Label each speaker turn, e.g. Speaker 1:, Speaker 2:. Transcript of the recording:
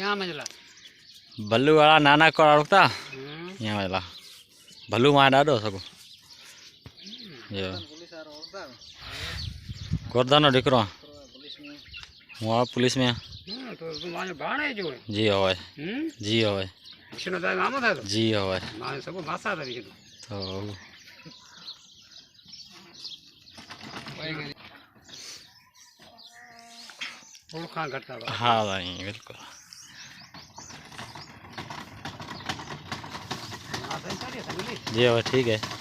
Speaker 1: ક્યાં મજલા
Speaker 2: ભલ્લુ વાળા નાના કોળ ઓળખતા અહીંયા આવેલા ભલ્લુ માં ડાડો સગો ગોરદાનો દીકરો હું આ पुलिस में
Speaker 1: તો મારે ભાણે જો
Speaker 2: जी होय जी होय
Speaker 1: શનો દાય મામો થાય
Speaker 2: जी होय
Speaker 1: મારે સબો ભાષા તરી કીધું
Speaker 2: તો
Speaker 1: ઓળખાણ કરતા
Speaker 2: हाँ भाई बिल्कुल
Speaker 1: હા ભાઈ ચાલીએ
Speaker 2: जी होय ठीक है